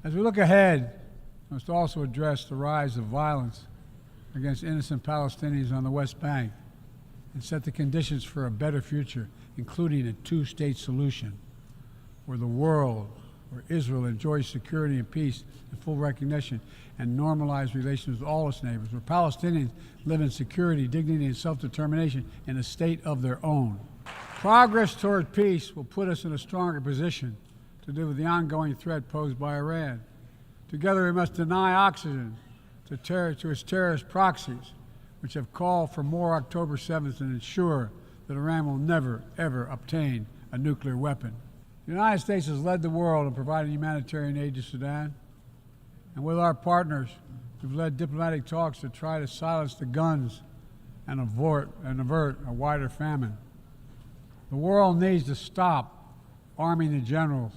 As we look ahead, we must also address the rise of violence against innocent Palestinians on the West Bank and set the conditions for a better future, including a two-state solution where Israel enjoys security and peace and full recognition and normalized relations with all its neighbors, where Palestinians live in security, dignity, and self-determination in a state of their own. Progress toward peace will put us in a stronger position to deal with the ongoing threat posed by Iran. Together we must deny oxygen to its terrorist proxies, which have called for more October 7th and ensure that Iran will never, ever obtain a nuclear weapon. The United States has led the world in providing humanitarian aid to Sudan, and with our partners, we've led diplomatic talks to try to silence the guns and avert a wider famine. The world needs to stop arming the generals,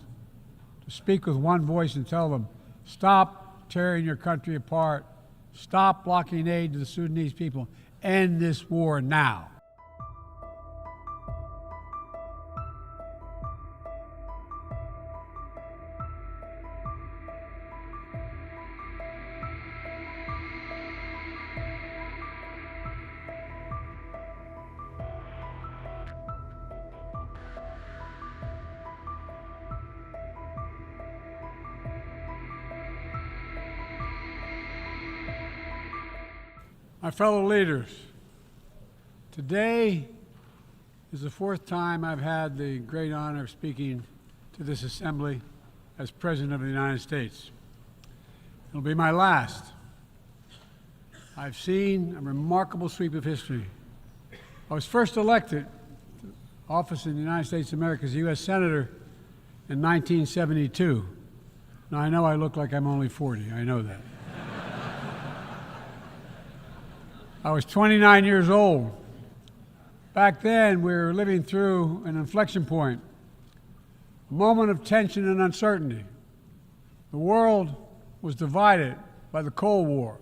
to speak with one voice and tell them, stop tearing your country apart, stop blocking aid to the Sudanese people, end this war now. My fellow leaders, today is the fourth time I've had the great honor of speaking to this assembly as President of the United States. It'll be my last. I've seen a remarkable sweep of history. I was first elected to office in the United States of America as a U.S. Senator in 1972. Now, I know I look like I'm only 40. I know that. I was 29 years old. Back then, we were living through an inflection point, a moment of tension and uncertainty. The world was divided by the Cold War.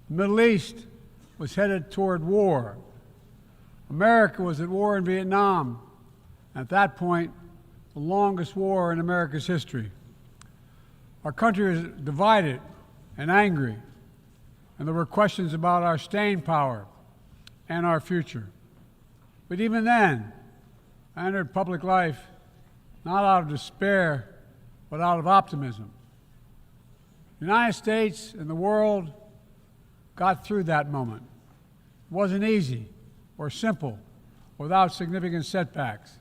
The Middle East was headed toward war. America was at war in Vietnam. At that point, the longest war in America's history. Our country was divided and angry, and there were questions about our staying power and our future. But even then, I entered public life not out of despair, but out of optimism. The United States and the world got through that moment. It wasn't easy or simple, without significant setbacks.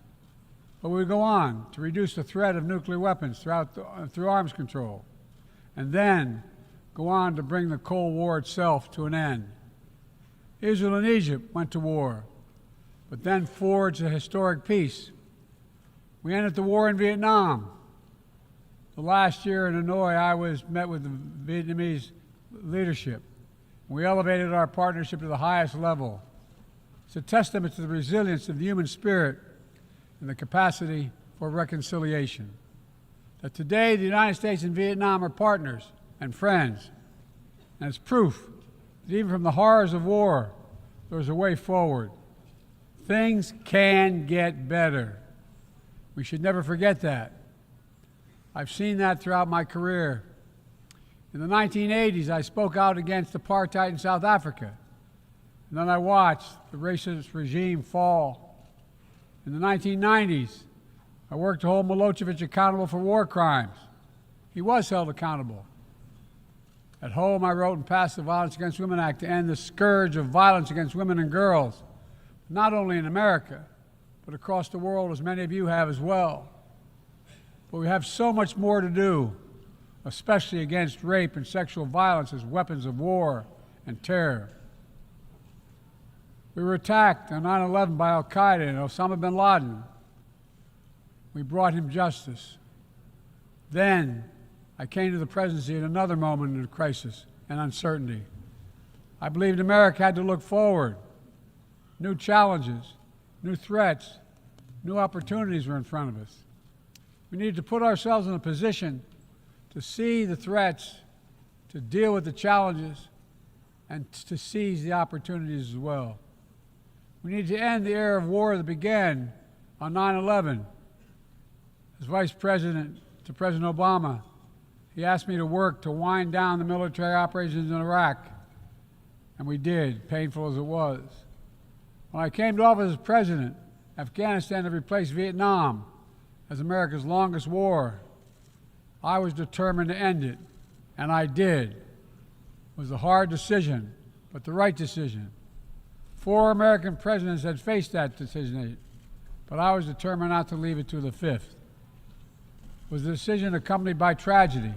But we would go on to reduce the threat of nuclear weapons through arms control, and then go on to bring the Cold War itself to an end. Israel and Egypt went to war, but then forged a historic peace. We ended the war in Vietnam. The last year in Hanoi, I met with the Vietnamese leadership. We elevated our partnership to the highest level. It's a testament to the resilience of the human spirit and the capacity for reconciliation. That today, the United States and Vietnam are partners and friends. And it's proof that even from the horrors of war, there's a way forward. Things can get better. We should never forget that. I've seen that throughout my career. In the 1980s, I spoke out against apartheid in South Africa. And then I watched the racist regime fall. In the 1990s, I worked to hold Milosevic accountable for war crimes. He was held accountable. At home, I wrote and passed the Violence Against Women Act to end the scourge of violence against women and girls, not only in America, but across the world, as many of you have as well. But we have so much more to do, especially against rape and sexual violence as weapons of war and terror. We were attacked on 9/11 by al-Qaeda and Osama bin Laden. We brought him justice. Then I came to the presidency at another moment of crisis and uncertainty. I believed America had to look forward. New challenges, new threats, new opportunities were in front of us. We needed to put ourselves in a position to see the threats, to deal with the challenges, and to seize the opportunities as well. We need to end the era of war that began on 9/11. As Vice President to President Obama, he asked me to work to wind down the military operations in Iraq, and we did, painful as it was. When I came to office as president, Afghanistan had replaced Vietnam as America's longest war. I was determined to end it, and I did. It was a hard decision, but the right decision. 4 American presidents had faced that decision, but I was determined not to leave it to the 5th. It was a decision accompanied by tragedy.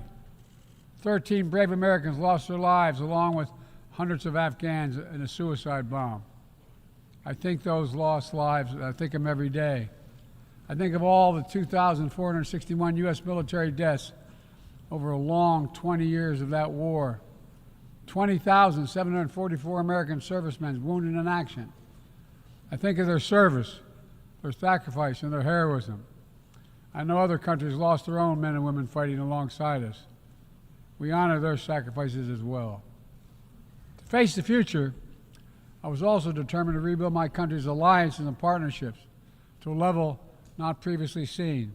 13 brave Americans lost their lives, along with hundreds of Afghans in a suicide bomb. I think those lost lives, I think of them every day. I think of all the 2,461 U.S. military deaths over a long 20 years of that war. 20,744 American servicemen wounded in action. I think of their service, their sacrifice, and their heroism. I know other countries lost their own men and women fighting alongside us. We honor their sacrifices as well. To face the future, I was also determined to rebuild my country's alliances and partnerships to a level not previously seen.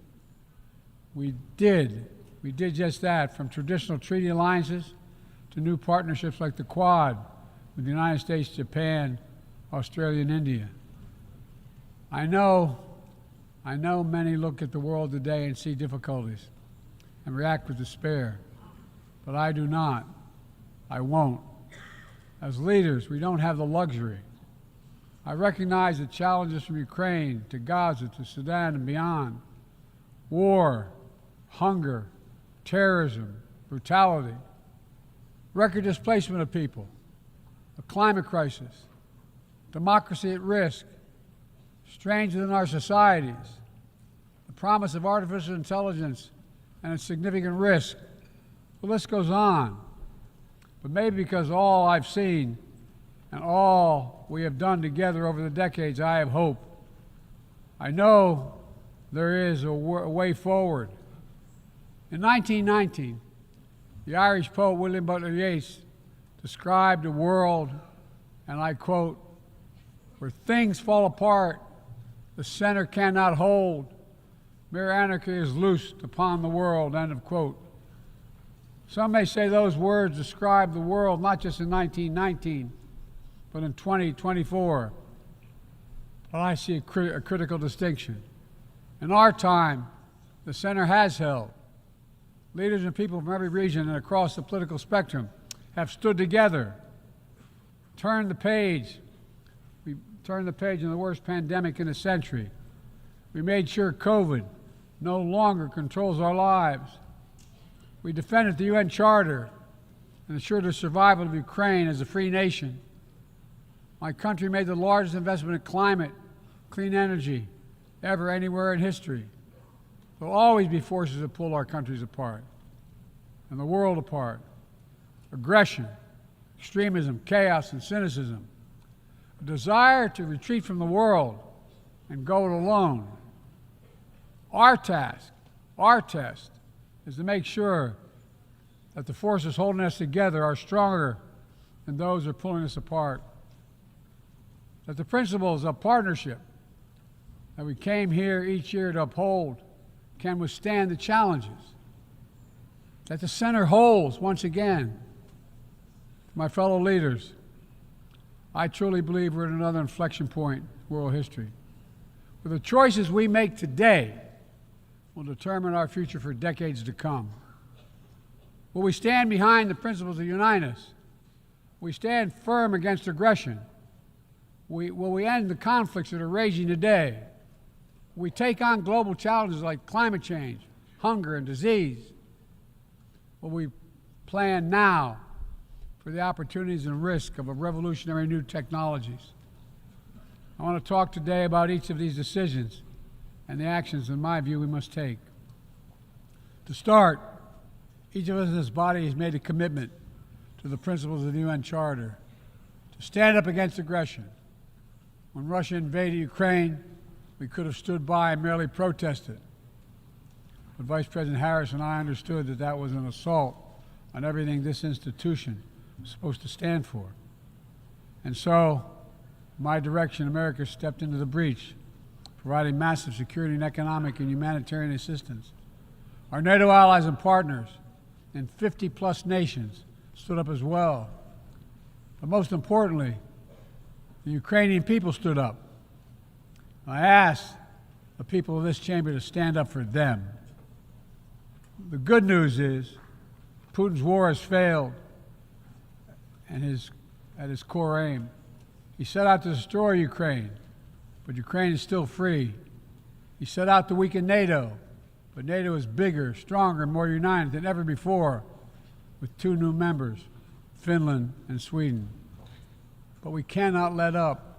We did just that, from traditional treaty alliances to new partnerships like the Quad with the United States, Japan, Australia, and India. I know many look at the world today and see difficulties and react with despair, but I do not. I won't. As leaders, we don't have the luxury. I recognize the challenges from Ukraine to Gaza to Sudan and beyond. War, hunger, terrorism, brutality, record displacement of people, a climate crisis, democracy at risk, strains within our societies, the promise of artificial intelligence and its significant risk. The list goes on. But maybe because all I've seen and all we have done together over the decades, I have hope. I know there is a way forward. In 1919, the Irish poet William Butler Yeats described a world, and I quote, "where things fall apart, the center cannot hold, mere anarchy is loosed upon the world," end of quote. Some may say those words describe the world not just in 1919, but in 2024. But I see a critical distinction. In our time, the center has held. Leaders and people from every region and across the political spectrum have stood together, turned the page. We turned the page in the worst pandemic in a century. We made sure COVID no longer controls our lives. We defended the UN Charter and ensured the survival of Ukraine as a free nation. My country made the largest investment in climate, clean energy, ever anywhere in history. There will always be forces that pull our countries apart and the world apart. Aggression, extremism, chaos, and cynicism. A desire to retreat from the world and go it alone. Our task, our test, is to make sure that the forces holding us together are stronger than those who are pulling us apart. That the principles of partnership that we came here each year to uphold can withstand the challenges. That the center holds once again. My fellow leaders, I truly believe we're at another inflection point in world history, where the choices we make today will determine our future for decades to come. Will we stand behind the principles that unite us? Will we stand firm against aggression? Will we end the conflicts that are raging today? Will we take on global challenges like climate change, hunger, and disease? Will we plan now for the opportunities and risk of revolutionary new technologies? I want to talk today about each of these decisions and the actions, in my view, we must take. To start, each of us in this body has made a commitment to the principles of the UN Charter to stand up against aggression. When Russia invaded Ukraine, we could have stood by and merely protested. But Vice President Harris and I understood that that was an assault on everything this institution was supposed to stand for. And so, in my direction, America stepped into the breach, providing massive security and economic and humanitarian assistance. Our NATO allies and partners in 50-plus nations stood up as well. But most importantly, the Ukrainian people stood up. I asked the people of this chamber to stand up for them. The good news is Putin's war has failed and at his core aim. He set out to destroy Ukraine, but Ukraine is still free. He set out to weaken NATO, but NATO is bigger, stronger, and more united than ever before, with 2 new members, Finland and Sweden. But we cannot let up.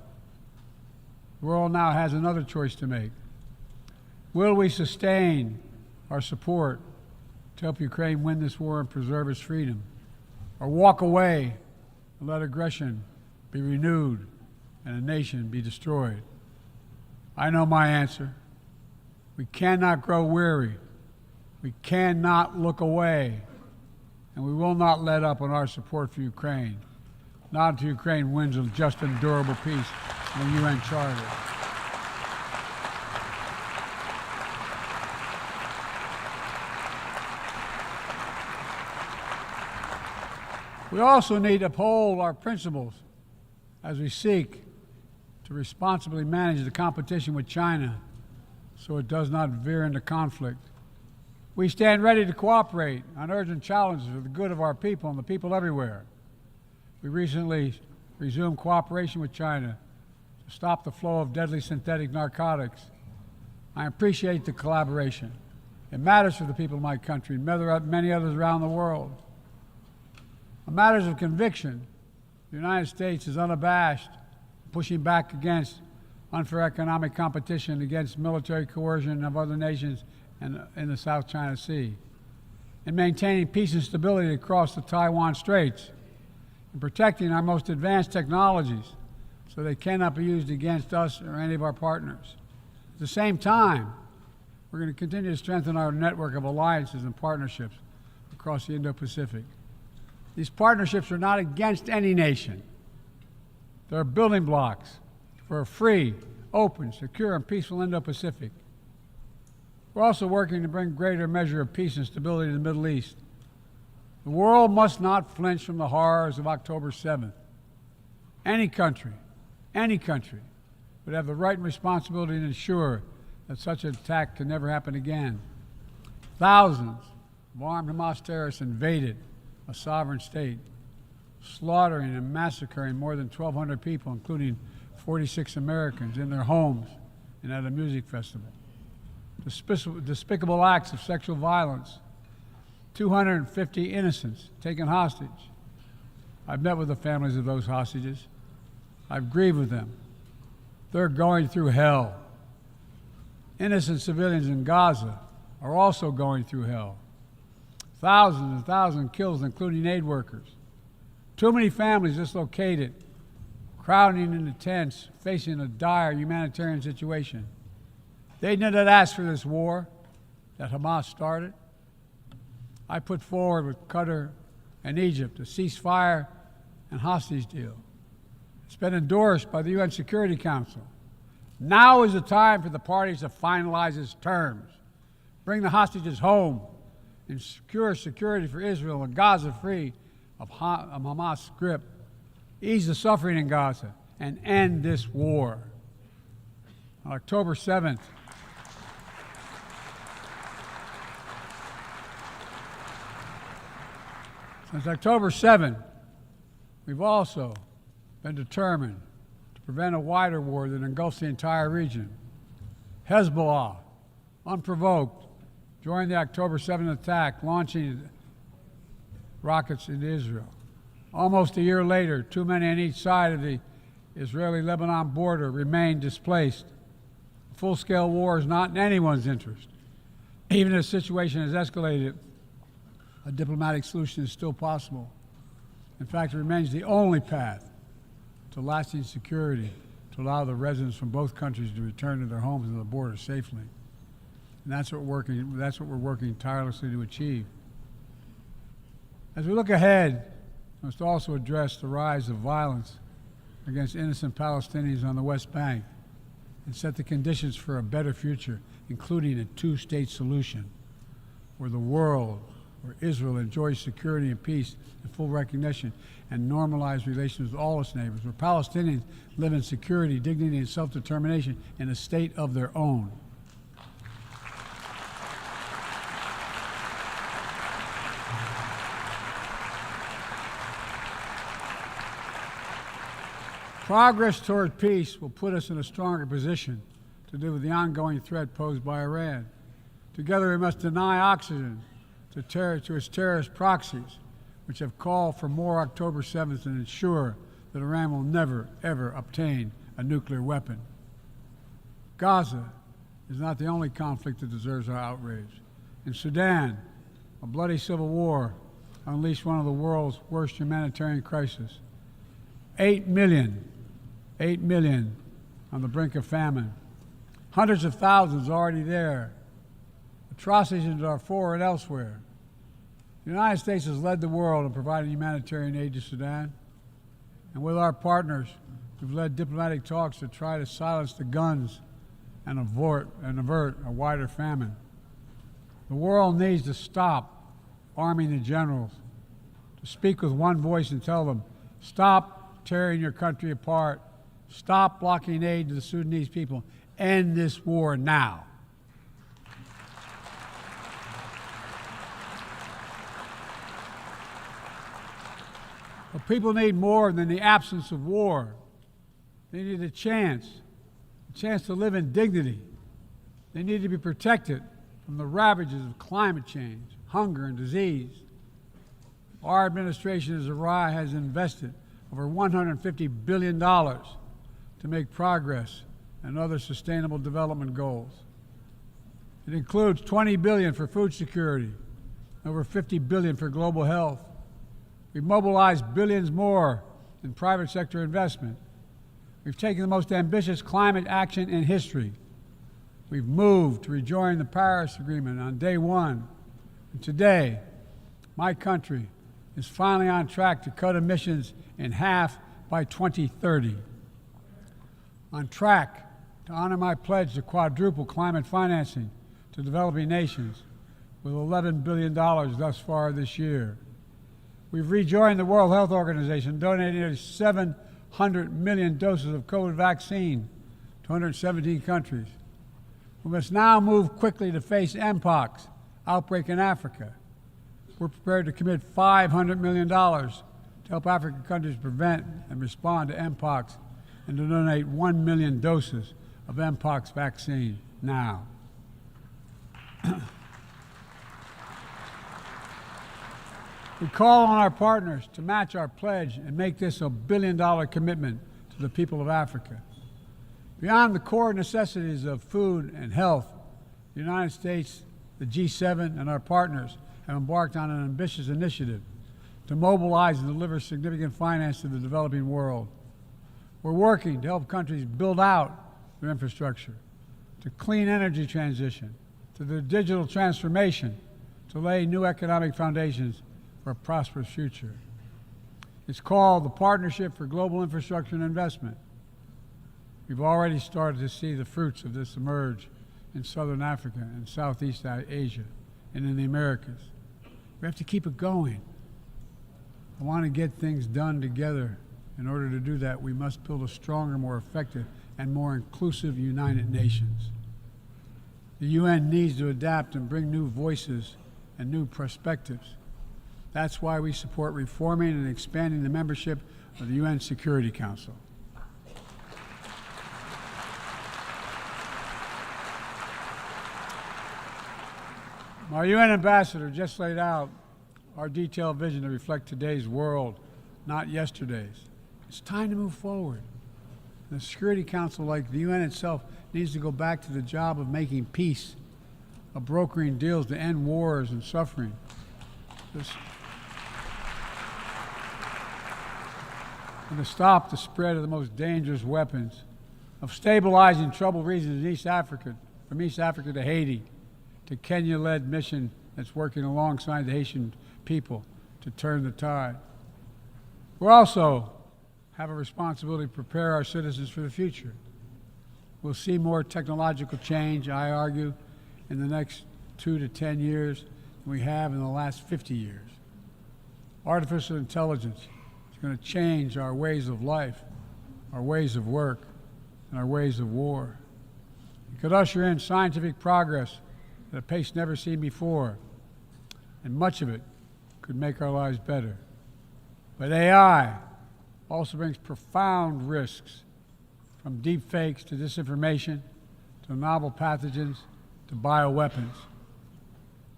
The world now has another choice to make. Will we sustain our support to help Ukraine win this war and preserve its freedom, or walk away and let aggression be renewed and a nation be destroyed? I know my answer. We cannot grow weary. We cannot look away. And we will not let up on our support for Ukraine, not until Ukraine wins a just and durable peace in the UN Charter. We also need to uphold our principles as we seek to responsibly manage the competition with China so it does not veer into conflict. We stand ready to cooperate on urgent challenges for the good of our people and the people everywhere. We recently resumed cooperation with China to stop the flow of deadly synthetic narcotics. I appreciate the collaboration. It matters for the people of my country and many others around the world. On matters of conviction, the United States is unabashed, pushing back against unfair economic competition, against military coercion of other nations in the South China Sea, in maintaining peace and stability across the Taiwan Straits, in protecting our most advanced technologies so they cannot be used against us or any of our partners. At the same time, we're going to continue to strengthen our network of alliances and partnerships across the Indo-Pacific. These partnerships are not against any nation. They're building blocks for a free, open, secure, and peaceful Indo-Pacific. We're also working to bring greater measure of peace and stability to the Middle East. The world must not flinch from the horrors of October 7th. Any country would have the right and responsibility to ensure that such an attack can never happen again. Thousands of armed Hamas terrorists invaded a sovereign state, slaughtering and massacring more than 1,200 people, including 46 Americans, in their homes and at a music festival. Despicable acts of sexual violence, 250 innocents taken hostage. I've met with the families of those hostages. I've grieved with them. They're going through hell. Innocent civilians in Gaza are also going through hell. Thousands and thousands killed, including aid workers. Too many families dislocated, crowding into tents, facing a dire humanitarian situation. They did not ask for this war that Hamas started. I put forward with Qatar and Egypt a ceasefire and hostage deal. It's been endorsed by the UN Security Council. Now is the time for the parties to finalize its terms, bring the hostages home, and secure security for Israel and Gaza free of Hamas' grip, ease the suffering in Gaza, and end this war. On October 7th, since October 7th, we've also been determined to prevent a wider war that engulfs the entire region. Hezbollah, unprovoked, joined the October 7th attack, launching rockets into Israel. Almost a year later, too many on each side of the Israeli-Lebanon border remain displaced. A full-scale war is not in anyone's interest. Even if the situation has escalated, a diplomatic solution is still possible. In fact, it remains the only path to lasting security to allow the residents from both countries to return to their homes and the border safely. And that's what we're working tirelessly to achieve. As we look ahead, we must also address the rise of violence against innocent Palestinians on the West Bank and set the conditions for a better future, including a two-state solution where the world where Israel enjoys security and peace and full recognition and normalized relations with all its neighbors, where Palestinians live in security, dignity, and self-determination in a state of their own. Progress toward peace will put us in a stronger position to deal with the ongoing threat posed by Iran. Together we must deny oxygen to its terrorist proxies, which have called for more October 7th and ensure that Iran will never, ever obtain a nuclear weapon. Gaza is not the only conflict that deserves our outrage. In Sudan, a bloody civil war unleashed one of the world's worst humanitarian crises. 8 million on the brink of famine. Hundreds of thousands already there. Atrocities in Darfur and elsewhere. The United States has led the world in providing humanitarian aid to Sudan. And with our partners, we've led diplomatic talks to try to silence the guns and avert a wider famine. The world needs to stop arming the generals, to speak with one voice and tell them, stop tearing your country apart, stop blocking aid to the Sudanese people, end this war now. But people need more than the absence of war. They need a chance to live in dignity. They need to be protected from the ravages of climate change, hunger, and disease. Our administration has invested over $150 billion to make progress and other sustainable development goals. It includes $20 billion for food security, over $50 billion for global health. We've mobilized billions more in private sector investment. We've taken the most ambitious climate action in history. We've moved to rejoin the Paris Agreement on day one. And today, my country is finally on track to cut emissions in half by 2030. On track to honor my pledge to quadruple climate financing to developing nations with $11 billion thus far this year. We've rejoined the World Health Organization, donating nearly 700 million doses of COVID vaccine to 117 countries. We must now move quickly to face Mpox outbreak in Africa. We're prepared to commit $500 million to help African countries prevent and respond to Mpox and to donate 1 million doses of Mpox vaccine now. We call on our partners to match our pledge and make this a billion-dollar commitment to the people of Africa. Beyond the core necessities of food and health, the United States, the G7, and our partners have embarked on an ambitious initiative to mobilize and deliver significant finance to the developing world. We're working to help countries build out their infrastructure, to clean energy transition, to the digital transformation, to lay new economic foundations for a prosperous future. It's called the Partnership for Global Infrastructure and Investment. We've already started to see the fruits of this emerge in Southern Africa and Southeast Asia and in the Americas. We have to keep it going. I want to get things done together. In order to do that, we must build a stronger, more effective, and more inclusive United Nations. The UN needs to adapt and bring new voices and new perspectives. That's why we support reforming and expanding the membership of the UN Security Council. Our UN ambassador just laid out our detailed vision to reflect today's world, not yesterday's. It's time to move forward. The Security Council, like the UN itself, needs to go back to the job of making peace, of brokering deals to end wars and suffering. And to stop the spread of the most dangerous weapons, of stabilizing troubled regions in East Africa, from East Africa to Haiti, to Kenya-led mission that's working alongside the Haitian people to turn the tide. We also have a responsibility to prepare our citizens for the future. We'll see more technological change, I argue, in the next 2 to 10 years we have in the last 50 years. Artificial intelligence is going to change our ways of life, our ways of work, and our ways of war. It could usher in scientific progress at a pace never seen before, and much of it could make our lives better. But AI also brings profound risks, from deep fakes to disinformation, to novel pathogens, to bioweapons.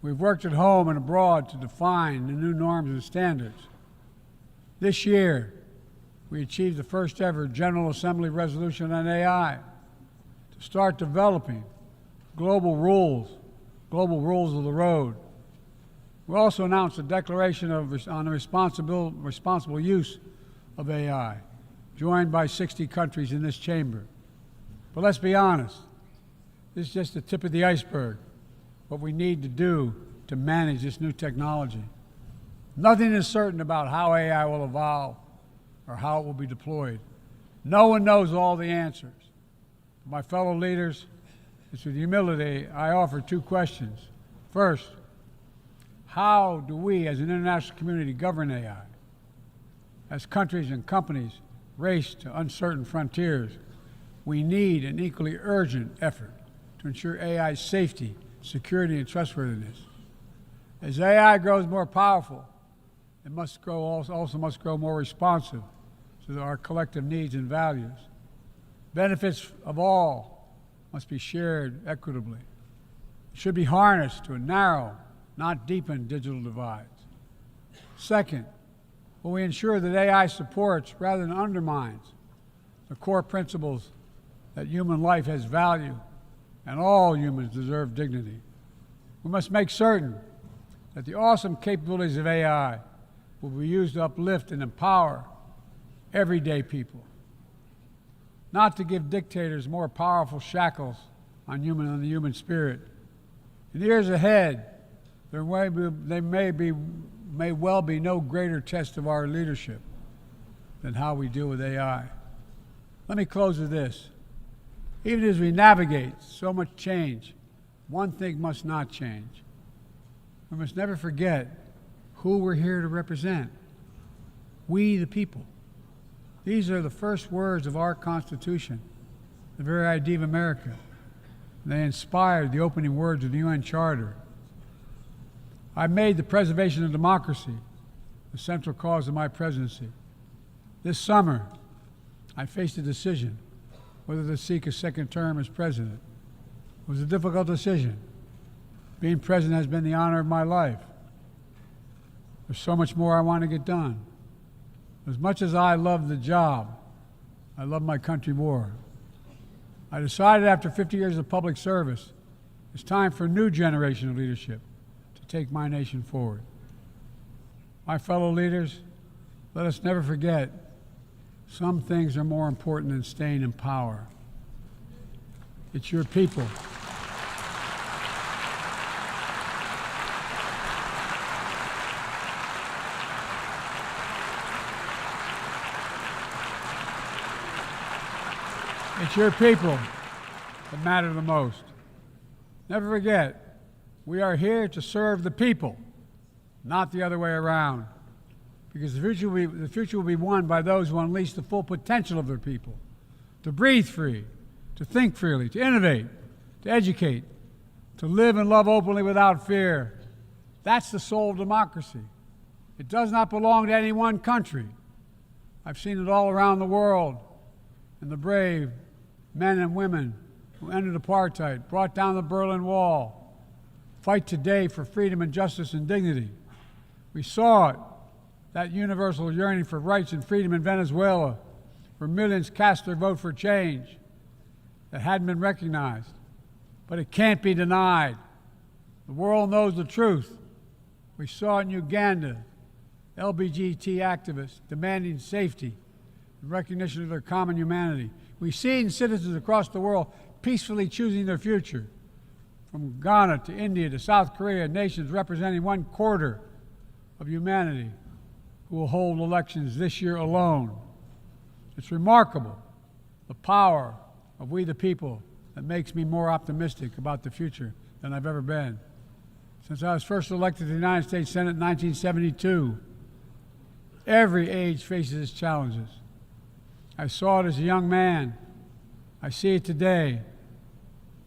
We've worked at home and abroad to define the new norms and standards. This year, we achieved the first ever General Assembly resolution on AI to start developing global rules of the road. We also announced a declaration on the responsible use of AI, joined by 60 countries in this chamber. But let's be honest, this is just the tip of the iceberg, what we need to do to manage this new technology. Nothing is certain about how AI will evolve or how it will be deployed. No one knows all the answers. My fellow leaders, it's with humility I offer two questions. First, how do we as an international community govern AI? As countries and companies race to uncertain frontiers, we need an equally urgent effort to ensure AI's safety, security, and trustworthiness. As AI grows more powerful, it also must grow more responsive to our collective needs and values. Benefits of all must be shared equitably. It should be harnessed to narrow, not deepen, digital divides. Second, will we ensure that AI supports rather than undermines the core principles that human life has value and all humans deserve dignity? We must make certain that the awesome capabilities of AI will be used to uplift and empower everyday people, not to give dictators more powerful shackles on the human spirit. In the years ahead, there may well be no greater test of our leadership than how we deal with AI. Let me close with this. Even as we navigate so much change, one thing must not change. We must never forget who we're here to represent. We, the people. These are the first words of our Constitution, the very idea of America. They inspired the opening words of the UN Charter. I made the preservation of democracy the central cause of my presidency. This summer, I faced a decision whether to seek a second term as president. It was a difficult decision. Being president has been the honor of my life. There's so much more I want to get done. As much as I love the job, I love my country more. I decided after 50 years of public service, it's time for a new generation of leadership to take my nation forward. My fellow leaders, let us never forget, some things are more important than staying in power. It's your people. It's your people that matter the most. Never forget, we are here to serve the people, not the other way around. Because the future will be won by those who unleash the full potential of their people, to breathe free, to think freely, to innovate, to educate, to live and love openly without fear. That's the soul of democracy. It does not belong to any one country. I've seen it all around the world, and the brave men and women who ended apartheid, brought down the Berlin Wall, fight today for freedom and justice and dignity. We saw it, that universal yearning for rights and freedom in Venezuela, where millions cast their vote for change that hadn't been recognized. But it can't be denied. The world knows the truth. We saw it in Uganda, LGBT activists demanding safety and recognition of their common humanity. We see it in citizens across the world peacefully choosing their future. From Ghana to India to South Korea, nations representing 1/4 of humanity who will hold elections this year alone. It's remarkable, the power of we the people, that makes me more optimistic about the future than I've ever been. Since I was first elected to the United States Senate in 1972, every age faces its challenges. I saw it as a young man. I see it today.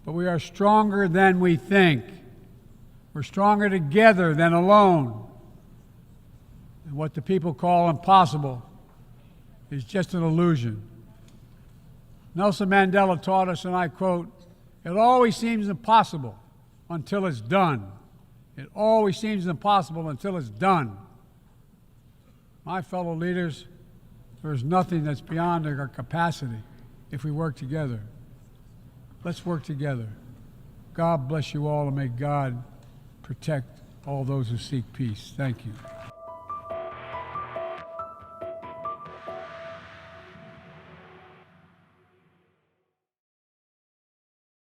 But we are stronger than we think. We're stronger together than alone. And what the people call impossible is just an illusion. Nelson Mandela taught us, and I quote, "It always seems impossible until it's done. It always seems impossible until it's done." My fellow leaders, there is nothing that's beyond our capacity if we work together. Let's work together. God bless you all, and may God protect all those who seek peace. Thank you.